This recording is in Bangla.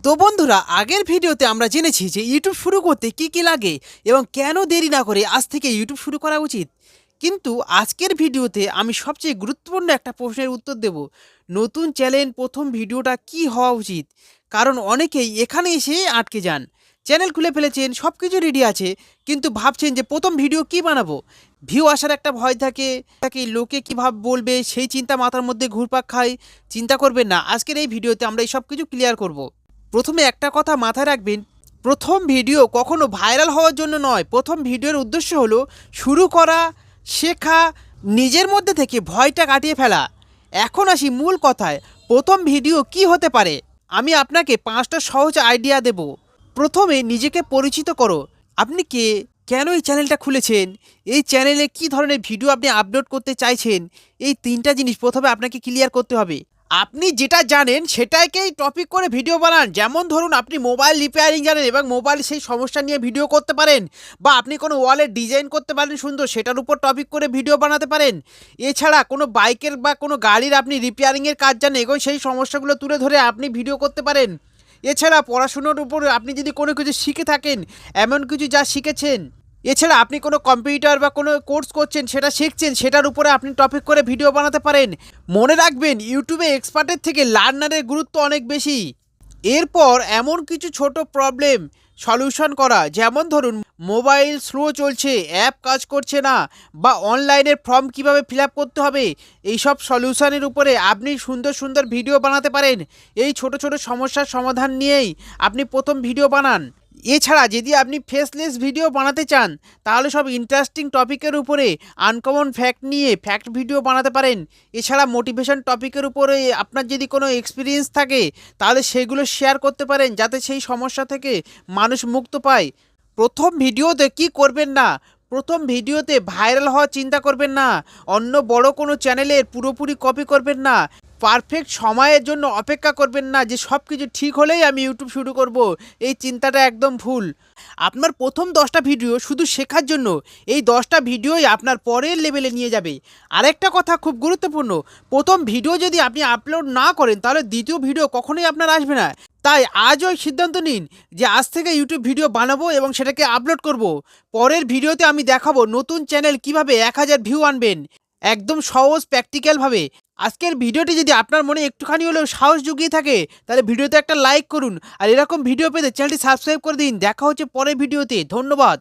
তো বন্ধুরা, আগের ভিডিওতে আমরা জেনেছি যে ইউটিউব শুরু করতে কি কি লাগে এবং কেন দেরি না করে আজ থেকে ইউটিউব শুরু করা উচিত। কিন্তু আজকের ভিডিওতে আমি সবচেয়ে গুরুত্বপূর্ণ একটা প্রশ্নের উত্তর দেব। নতুন চ্যানেল প্রথম ভিডিওটা কি হওয়া উচিত? কারণ অনেকেই এখানে এসে আটকে যান। চ্যানেল খুলে ফেলেছেন, সব কিছু রেডি আছে, কিন্তু ভাবছেন যে প্রথম ভিডিও কি বানাবো। ভিউ আসার একটা ভয় থাকে, লোকে কী বলবে সেই চিন্তা মাথার মধ্যে ঘুরপাক খায়। চিন্তা করবেন না, আজকের এই ভিডিওতে আমরা এই সব কিছু ক্লিয়ার করব। প্রথমে একটা কথা মাথায় রাখবেন, প্রথম ভিডিও কখনো ভাইরাল হওয়ার জন্য নয়। প্রথম ভিডিওর উদ্দেশ্য হলো শুরু করা, শেখা, নিজের মধ্যে থেকে ভয়টা কাটিয়ে ফেলা। এখন আসি মূল কথায়, প্রথম ভিডিও কি হতে পারে। আমি আপনাকে 5টা সহজ আইডিয়া দেব। প্রথমে নিজেকে পরিচিত করো। আপনি কে, কেন এই চ্যানেলটা খুলেছেন, এই চ্যানেলে কি ধরনের ভিডিও আপনি আপলোড করতে চাইছেন, এই 3টা জিনিস প্রথমে আপনাকে ক্লিয়ার করতে হবে। আপনি যেটা জানেন সেটাকেই টপিক করে ভিডিও বানান। যেমন ধরুন, আপনি মোবাইল রিপেয়ারিং জানেন এবং মোবাইল সেই সমস্যা নিয়ে ভিডিও করতে পারেন, বা আপনি কোনো ওয়ালের ডিজাইন করতে পারেন সুন্দর, সেটার উপর টপিক করে ভিডিও বানাতে পারেন। এছাড়া কোনো বাইকের বা কোনো গাড়ির আপনি রিপেয়ারিংয়ের কাজ জানেন এবং সেই সমস্যাগুলো তুলে ধরে আপনি ভিডিও করতে পারেন। এছাড়া পড়াশুনোর উপর আপনি যদি কোনো কিছু শিখে থাকেন, এমন কিছু যা শিখেছেন, এছাড়া আপনি কোনো কম্পিউটার বা কোনো কোর্স করছেন, সেটা শিখছেন, সেটার উপরে আপনি টপিক করে ভিডিও বানাতে পারেন। মনে রাখবেন, ইউটিউবে এক্সপার্টের থেকে লার্নারের গুরুত্ব অনেক বেশি। এরপর এমন কিছু ছোট প্রবলেম সলিউশন করা, যেমন ধরুন মোবাইল স্লো চলছে, অ্যাপ কাজ করছে না, বা অনলাইনের ফর্ম কিভাবে ফিল আপ করতে হবে, এইসব সলিউশনের উপরে আপনি সুন্দর সুন্দর ভিডিও বানাতে পারেন। এই ছোট ছোট সমস্যার সমাধান নিয়েই আপনি প্রথম ভিডিও বানান। এছাড়া যদি আপনি ফেসলেস ভিডিও বানাতে চান, তাহলে সব ইন্টারেস্টিং টপিকের উপরে আনকমন ফ্যাক্ট নিয়ে ফ্যাক্ট ভিডিও বানাতে পারেন। এছাড়া মোটিভেশন টপিকের উপরে আপনার যদি কোনো এক্সপিরিয়েন্স থাকে, তাহলে সেগুলো শেয়ার করতে পারেন, যাতে সেই সমস্যা থেকে মানুষ মুক্ত পায়। প্রথম ভিডিওতে কি করবেন না, প্রথম ভিডিওতে ভাইরাল হওয়ার চিন্তা করবেন না, অন্য বড় কোনো চ্যানেলের পুরোপুরি কপি করবেন না, পারফেক্ট সময়ের জন্য অপেক্ষা করবেন না যে সব কিছু ঠিক হলেই আমি ইউটিউব শুরু করব। এই চিন্তাটা একদম ভুল। আপনার প্রথম 10টা ভিডিও শুধু শেখার জন্য, এই 10টা ভিডিওই আপনার পরের লেভেলে নিয়ে যাবে। আরেকটা কথা খুব গুরুত্বপূর্ণ, প্রথম ভিডিও যদি আপনি আপলোড না করেন, তাহলে দ্বিতীয় ভিডিও কখনোই আপনার আসবে না। তাই আজই সিদ্ধান্ত নিন যে আজ থেকে ইউটিউব ভিডিও বানাবো এবং সেটাকে আপলোড করব। পরের ভিডিওতে আমি দেখাবো নতুন চ্যানেল কিভাবে 1000 ভিউ আনবেন, একদম সহজ প্র্যাকটিক্যালভাবে। আজকের ভিডিওটি যদি আপনার মনে একটুখানি হলেও সাহস জুগিয়ে থাকে, তাহলে ভিডিওতে একটা লাইক করুন, আর এরকম ভিডিও পেতে চ্যানেলটি সাবস্ক্রাইব করে দিন। দেখা হচ্ছে পরের ভিডিওতে। ধন্যবাদ।